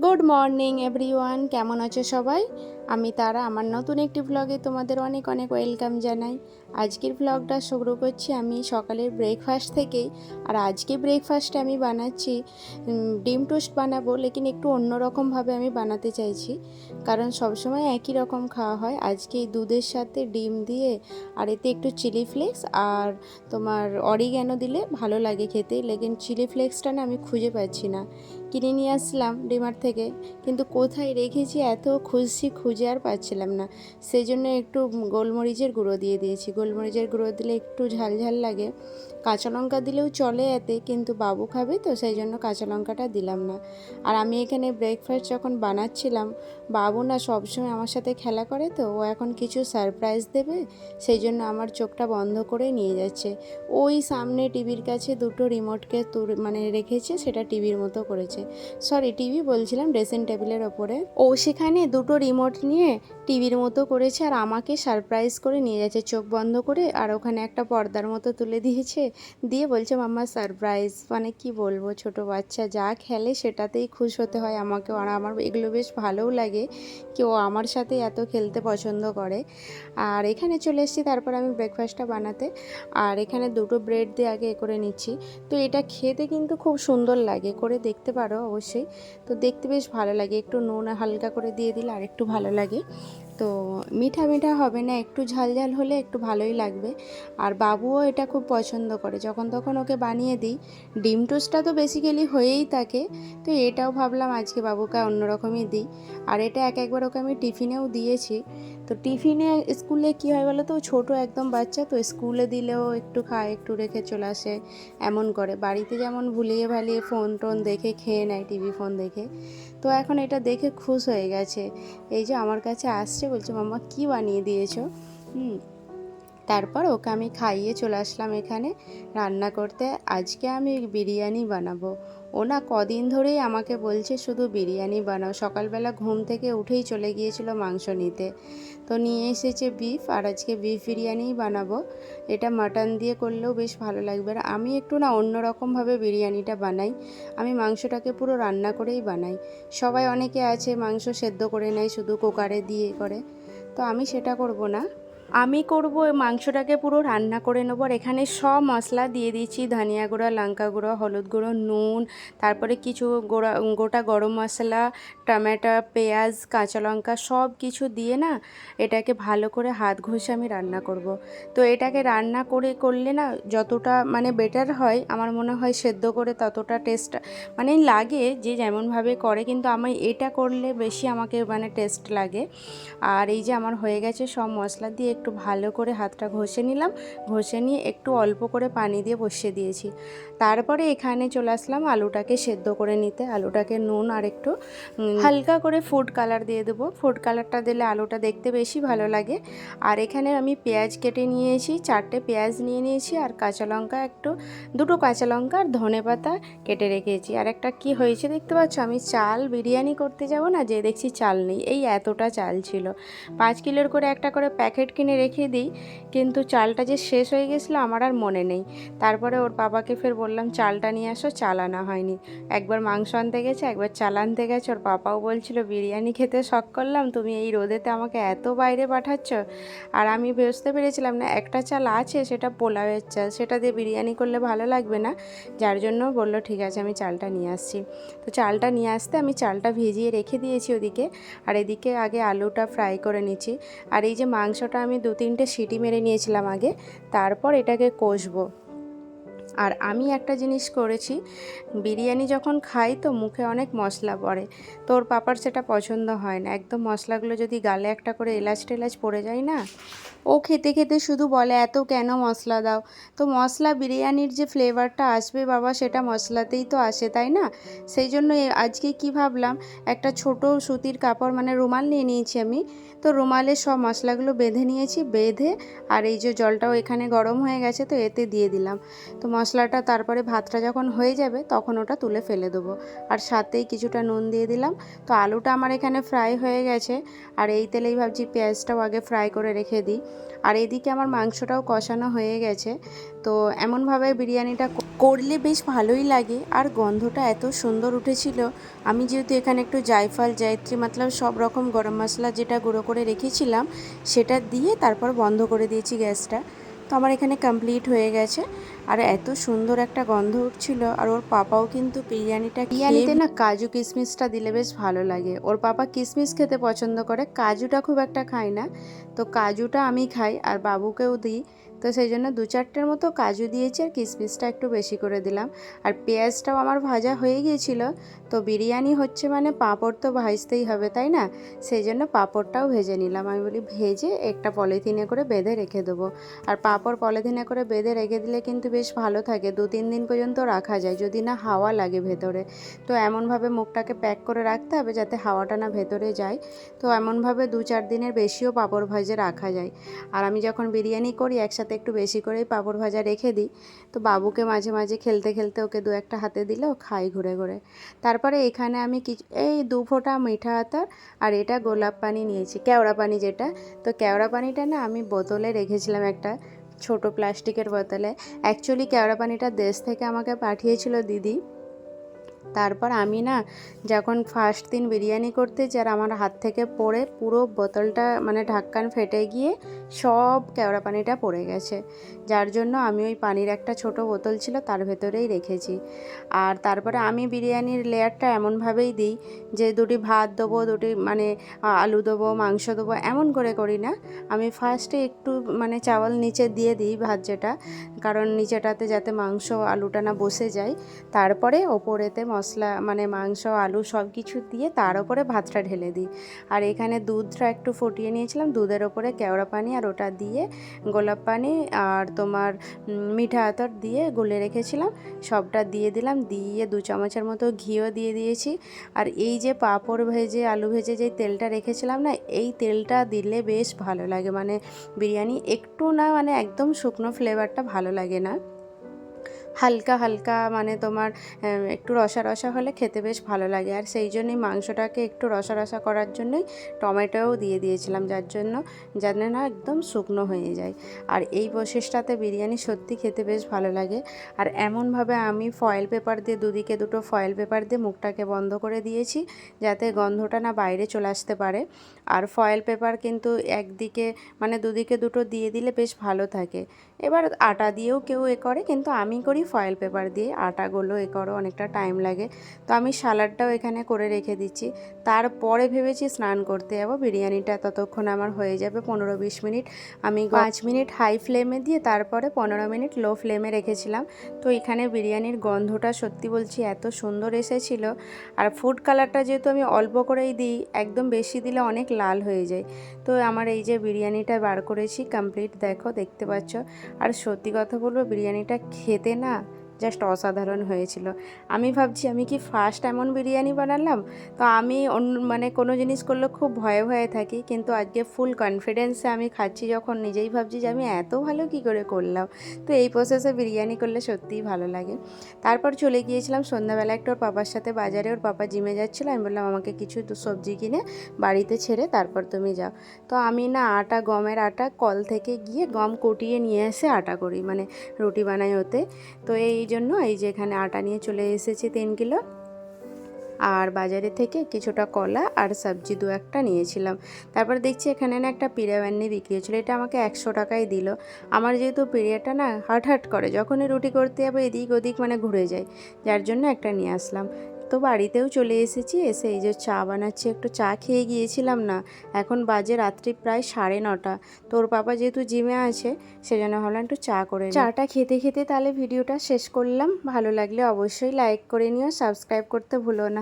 Good morning everyone, কেমন আছো সবাই? আমি তারা আমার নতুন একটি ব্লগে তোমাদের অনেক অনেক ওয়েলকাম জানাই। আজকের ব্লগটা শুরু করছি আমি সকালের ব্রেকফাস্ট থেকেই। আর আজকে ব্রেকফাস্টে আমি বানাচ্ছি ডিম টোস্ট বানাবো, লেকিন একটু অন্যরকমভাবে আমি বানাতে চাইছি, কারণ সবসময় একই রকম খাওয়া হয়। আজকে এই দুধের সাথে ডিম দিয়ে আর এতে একটু চিলি ফ্লেক্স আর তোমার অরিগ্যানো দিলে ভালো লাগে খেতে, লেকিন চিলি ফ্লেক্সটা না আমি খুঁজে পাচ্ছি না। কিনে নিয়ে আসলাম ডিমার্ট থেকে, কিন্তু কোথায় রেখেছি এত খুঁজে আর পাচ্ছিলাম না। সেই জন্য একটু গোলমরিচের গুঁড়ো দিয়ে দিয়েছি। গোলমরিচের গুঁড়ো দিলে একটু ঝাল ঝাল লাগে। কাঁচা লঙ্কা দিলেও চলে এতে, কিন্তু বাবু খাবে তো সেই জন্য কাঁচা লঙ্কাটা দিলাম না। আর আমি এখানে ব্রেকফাস্ট যখন বানাচ্ছিলাম, বাবু না সবসময় আমার সাথে খেলা করে, তো ও এখন কিছু সারপ্রাইজ দেবে, সেই জন্য আমার চোখটা বন্ধ করে নিয়ে যাচ্ছে। ওই সামনে টিভির কাছে দুটো রিমোটকে রেখেছে, সেটা টিভির মতো করেছে। সরি, টিভি বলছিলাম, ড্রেসিং টেবিলের ওপরে ও সেখানে দুটো রিমোট নিয়ে টিভির মতো করেছে আর আমাকে সারপ্রাইজ করে নিয়ে যাচ্ছে চোখ বন্ধ করে। আর ওখানে একটা পর্দার মতো তুলে দিয়েছে, দিয়ে বলছে মাম্মা সারপ্রাইজ। মানে কি বলবো, ছোট বাচ্চা যা খেলে সেটাতেই খুশ হতে হয় আমাকেও। আর আমার এগুলো বেশ ভালোও লাগে কি ও আমার সাথে এত খেলতে পছন্দ করে। আর এখানে চলে এসেছি তারপর আমি ব্রেকফাস্টটা বানাতে। আর এখানে দুটো ব্রেড দিয়ে আগে করে নিচ্ছি। তো এটা খেতে কিন্তু খুব সুন্দর লাগে, করে দেখতে পারো অবশ্যই। তো দেখতে বেশ ভালো লাগে, একটু নুন হালকা করে দিয়ে দিলে আর একটু ভালো লাগে। তো মিঠা মিঠা হবে না, একটু ঝাল ঝাল হলে একটু ভালোই লাগবে। আর বাবুও এটা খুব পছন্দ করে, যখন তখন ওকে বানিয়ে দিই। ডিম টোস্টটা তো বেসিক্যালি হয়েই থাকে, তো এটাও ভাবলাম আজকে বাবুকে অন্যরকমই দিই। আর এটা একবার ওকে আমি টিফিনেও দিয়েছি। তো টিফিনে স্কুলে কী হয় বলো তো, ছোটো একদম বাচ্চা, তো স্কুলে দিলেও একটু খায়, একটু রেখে চলে আসে, এমন করে। বাড়িতে যেমন ভুলিয়ে ভালিয়ে ফোন টোন দেখে খেয়ে নেয়, টিভি ফোন দেখে। তো এখন এটা দেখে খুশ হয়ে গেছে, এই যে আমার কাছে আসছে, বলছে মাম্মা কী বানিয়ে দিয়েছো। তারপর ওকে আমি খাইয়ে চলে আসলাম এখানে রান্না করতে। আজকে আমি বিরিয়ানি বানাবো। ও না কদিন ধরেই আমাকে বলছে শুধু বিরিয়ানি বানাও। সকালবেলা ঘুম থেকে উঠেই চলে গিয়েছিল মাংস নিতে, তো নিয়ে এসেছে বিফ, আর আজকে বিফ বিরিয়ানিই বানাবো। এটা মাটন দিয়ে করলেও বেশ ভালো লাগবে। আর আমি একটু না অন্যরকমভাবে বিরিয়ানিটা বানাই, আমি মাংসটাকে পুরো রান্না করেই বানাই। সবাই অনেকে আছে মাংস সেদ্ধ করে নেয়, শুধু কুকারে দিয়ে করে, তো আমি সেটা করব না। আমি করব মাংসটাকে পুরো রান্না করে নেবো। আর এখানে সব মশলা দিয়ে দিচ্ছি, ধনিয়া গুঁড়ো, লঙ্কা গুঁড়ো, হলুদ গুঁড়ো, নুন, তারপরে কিছু গোটা গরম মশলা, টমেটো, পেঁয়াজ, কাঁচা লঙ্কা সব কিছু দিয়ে না এটাকে ভালো করে হাত ঘষে আমি রান্না করব। তো এটাকে রান্না করলে না যতটা বেটার হয়, আমার মনে হয় সেদ্ধ করে ততটা টেস্ট লাগে, যে যেমনভাবে করে, কিন্তু আমি এটা করলে বেশি আমাকে টেস্ট লাগে। আর এই যে আমার হয়ে গেছে, সব মশলা দিয়ে একটু ভালো করে হাতটা ঘষে নিলাম, ঘষে নিয়ে একটু অল্প করে পানি দিয়ে বসিয়ে দিয়েছি। তারপরে এখানে চলে আসলাম আলুটাকে সেদ্ধ করে নিতে। আলুটাকে নুন আর একটু হালকা করে ফুড কালার দিয়ে দেবো, ফুড কালারটা দিলে আলুটা দেখতে বেশি ভালো লাগে। আর এখানে আমি পেঁয়াজ কেটে নিয়েছি, 4টে পেঁয়াজ নিয়ে নিয়েছি, আর কাঁচা লঙ্কা দুটো কাঁচা লঙ্কা আর ধনেপাতা কেটে রেখেছি। আর একটা কি হয়েছে দেখতে পাচ্ছ, আমি চাল বিরিয়ানি করতে যাব না, যে দেখছি চাল নেই, এই এতটা চাল ছিল। 5 কিলোর করে একটা করে প্যাকেট কিনে রেখে দিই, কিন্তু চালটা যে শেষ হয়ে গেছিলো আমার আর মনে নেই। তারপরে ওর বাবাকে ফের বললাম চালটা নিয়ে আসো, চাল আনা হয়নি। একবার মাংস আনতে গেছে, একবার চাল আনতে গেছে। ওর পাপাও বলছিল বিরিয়ানি খেতে শখ করলাম, তুমি এই রোদেতে আমাকে এত বাইরে পাঠাচ্ছ। আর আমি বুঝতে পেরেছিলাম না একটা চাল আছে, সেটা পোলাওয়ের চাল, সেটা দিয়ে বিরিয়ানি করলে ভালো লাগবে না, যার জন্য বললো ঠিক আছে আমি চালটা নিয়ে আসছি। তো চালটা নিয়ে আসতে আমি চালটা ভিজিয়ে রেখে দিয়েছি ওদিকে। আর এদিকে আগে আলুটা ফ্রাই করে নিচ্ছি। আর এই যে মাংসটা আমি 2-3টে সিটি মেরে নিয়েছিলাম আগে, তারপর এটাকে কষবো। আর আমি একটা জিনিস করেছি, বিরিয়ানি যখন খাই তো মুখে অনেক মশলা পড়ে, তোর পাপার সেটা পছন্দ হয় না একদম। মশলাগুলো যদি গালে একটা করে এলাচ টেলাচ পড়ে যায় না, ও খেতে খেতে শুধু বলে এত কেন মশলা দাও। তো মশলা, বিরিয়ানির যে ফ্লেভারটা আসবে বাবা, সেটা মশলাতেই তো আসে, তাই না? সেই জন্য আজকে কি ভাবলাম, একটা ছোট সুতির কাপড় রুমাল নিয়ে নিয়েছি আমি। তো রুমালে সব মশলাগুলো বেঁধে নিয়েছি, বেঁধে আর এই যে জলটাও এখানে গরম হয়ে গেছে, তো এতে দিয়ে দিলাম। তো মশলাটা তারপরে ভাতটা যখন হয়ে যাবে তখন ওটা তুলে ফেলে দেবো। আর সাথেই কিছুটা নুন দিয়ে দিলাম। তো আলুটা আমার এখানে ফ্রাই হয়ে গেছে, আর এই তেলেই ভাবছি পেঁয়াজটাও আগে ফ্রাই করে রেখে দিই। আর এদিকে আমার মাংসটাও কষানো হয়ে গেছে। তো এমনভাবে বিরিয়ানিটা করলে বেশ ভালোই লাগে, আর গন্ধটা এত সুন্দর উঠেছিল। আমি যেহেতু এখানে একটু জায়ফল, জায়ত্রী মতলব সব রকম গরম মশলা যেটা গুঁড়ো করে রেখেছিলাম সেটা দিয়ে তারপর বন্ধ করে দিয়েছি গ্যাসটা। তো আমার এখানে কমপ্লিট হয়ে গেছে। আর এত সুন্দর একটা গন্ধ উঠছিল। আর ওর পাপাও কিন্তু বিরিয়ানিতে না কাজু কিশমিশটা দিলে বেশ ভালো লাগে। ওর পাপা কিশমিশ খেতে পছন্দ করে, কাজুটা খুব একটা খায় না। তো কাজুটা আমি খাই আর বাবুকেও দিই। তো সেই জন্য 2-4টের মতো কাজু দিয়েছি, আর কিশমিশটা একটু বেশি করে দিলাম। আর পেঁয়াজটাও আমার ভাজা হয়ে গিয়েছিল। তো বিরিয়ানি হচ্ছে মানে পাঁপড় তো ভাজতেই হবে, তাই না? সেই জন্য পাঁপড়টাও ভেজে নিলাম। আমি বলি ভেজে একটা পলিথিনে করে বেঁধে রেখে দেবো। আর পাঁপড় পলিথিনে করে বেঁধে রেখে দিলে কিন্তু বেশ ভালো থাকে, 2-3 দিন পর্যন্ত রাখা যায় যদি না হাওয়া লাগে ভেতরে। তো এমনভাবে মুখটাকে প্যাক করে রাখতে হবে যাতে হাওয়াটা না ভেতরে যায়। তো এমনভাবে 2-4 দিনের বেশিও পাঁপড় ভাজে রাখা যায়। আর আমি যখন বিরিয়ানি করি একসাথে একটু বেশি করেই পাঁপড় ভাজা রেখে দিই। তো বাবুকে মাঝে মাঝে খেলতে খেলতে ওকে 2-1টা হাতে দিলেও খাই ঘুরে ঘুরে। তারপরে এখানে আমি এই 2 ফোঁটা মিঠা আতর আর এটা গোলাপ পানি নিয়েছি, কেওড়া পানি যেটা। তো কেওড়া পানিটা না আমি বোতলে রেখেছিলাম, একটা ছোট প্লাস্টিকের বোতলে। অ্যাকচুয়ালি কেওড়া পানিটা দেশ থেকে আমাকে পাঠিয়েছিল দিদি। তারপর আমি না যখন ফার্স্ট দিন বিরিয়ানি করতে যাই, আমার হাত থেকে পড়ে পুরো বোতলটা মানে ঢাক্কান ফেটে গিয়ে সব কেওড়া পানিটা পড়ে গেছে। যার জন্য আমি ওই পানির একটা ছোট বোতল ছিল তার ভেতরেই রেখেছি। আর তারপরে আমি বিরিয়ানির লেয়ারটা এমনভাবেই দিই যে 2টি ভাত দেবো, 2টি মানে আলু দেবো, মাংস দেবো, এমন করে করি না। আমি ফার্স্টে একটু মানে চাওয়াল নিচে দিয়ে দিই ভাত যেটা, কারণ নিচেটাতে যাতে মাংস আলুটা না বসে যায়। তারপরে ওপরেতে মশলা মানে মাংস আলু সব কিছু দিয়ে তার উপরে ভাতটা ঢেলে দিই। আর এখানে দুধটা একটু ফুটিয়ে নিয়েছিলাম, দুধের ওপরে কেওড়া পানি আর ওটা দিয়ে গোলাপ পানি আর তোমার মিঠা আতর দিয়ে গুলে রেখেছিলাম, সবটা দিয়ে দিলাম। দিয়ে 2 চামচের মতো ঘিও দিয়ে দিয়েছি। আর এই যে পাঁপড় ভেজে আলু ভেজে যে তেলটা রেখেছিলাম না, এই তেলটা দিলে বেশ ভালো লাগে। মানে বিরিয়ানি একটু না মানে একদম শুকনো ফ্লেভারটা ভালো লাগে না, হালকা হালকা মানে তোমার একটু রসা রসা হলে খেতে বেশ ভালো লাগে। আর সেই জন্যই মাংসটাকে একটু রসা রসা করার জন্যই টমেটোও দিয়ে দিয়েছিলাম, যার জন্য যেন না একদম শুকনো হয়ে যায়। আর এই প্রসেসটাতে বিরিয়ানি সত্যি খেতে বেশ ভালো লাগে। আর এমনভাবে আমি ফয়েল পেপার দিয়ে দুদিকে 2টো ফয়েল পেপার দিয়ে মুখটাকে বন্ধ করে দিয়েছি যাতে গন্ধটা না বাইরে চলে আসতে পারে। আর ফয়েল পেপার কিন্তু একদিকে মানে দুদিকে 2টো দিয়ে দিলে বেশ ভালো থাকে। এবার আটা দিয়েও কেউ করে, কিন্তু আমি করি ফয়েল পেপার দিয়ে। আটাগুলো করো অনেকটা টাইম লাগে। তো আমি সালাডটাও এখানে করে রেখে দিচ্ছি। তারপরে ভেবেছি স্নান করতে যাবো, বিরিয়ানিটা ততক্ষণ আমার হয়ে যাবে 15-20 মিনিট। আমি 5 মিনিট হাই ফ্লেমে দিয়ে তারপরে 15 মিনিট লো ফ্লেমে রেখেছিলাম। তো এখানে বিরিয়ানির গন্ধটা সত্যি বলছি এত সুন্দর এসেছিল। আর ফুড কালারটা যেহেতু আমি অল্প করেই দিই, একদম বেশি দিলে অনেক লাল হয়ে যায়। তো আমার এই যে বিরিয়ানিটা বার করেছি কমপ্লিট, দেখতে পাচ্ছ। আর সত্যি কথা বলবো বিরিয়ানিটা খেতে না জাস্ট অসাধারণ হয়েছিল। আমি ভাবছি আমি কি ফার্স্ট এমন বিরিয়ানি বানালাম। তো আমি মানে কোনো জিনিস করলে খুব ভয়ে ভয়ে থাকি, কিন্তু আজকে ফুল কনফিডেন্সে আমি খাচ্ছি যখন, নিজেই ভাবছি যে আমি এত ভালো কি করে করলাম। তো এই প্রসেসে বিরিয়ানি করলে সত্যিই ভালো লাগে। তারপর চলে গিয়েছিলাম সন্ধ্যাবেলা একটু ওর পাপার সাথে বাজারে, ওর পাপা জিমে যাচ্ছিলো। আমি বললাম আমাকে কিছু সবজি কিনে বাড়িতে ছেড়ে তারপর তুমি যাও। তো আমি না গমের আটা কল থেকে গিয়ে গম কুটিয়ে নিয়ে এসে আটা করি, মানে রুটি বানাই ওতে। তো এই জন্য এই যে এখানে আটা নিয়ে চলে এসেছি 3 কিলো। আর বাজারে থেকে কিছুটা কলা আর সবজি 2-1টা নিয়েছিলাম। তারপর দেখছি এখানে না একটা পিড়া বান্নি বিক্রি হচ্ছিলো, এটা আমাকে 100 টাকায় দিল। আমার যেহেতু পিড়াটা না হাট করে, যখনই রুটি করতে যাবো এদিক ওদিক মানে ঘুরে যায়, যার জন্য একটা নিয়ে আসলাম। তো বাড়িতেও চলে এসেছি, এসে এই যে চা বানাচ্ছি। একটু চা খেয়ে গিয়েছিলাম না, এখন বাজে রাত্রি প্রায় 9:30। তোর পাপা যেহেতু জিমে আছে সেজন্য ভাবলাম একটু চা করে নিই। চাটা খেতে খেতে তাহলে ভিডিওটা শেষ করলাম। ভালো লাগলে অবশ্যই লাইক করে নিও, সাবস্ক্রাইব করতে ভুলো না।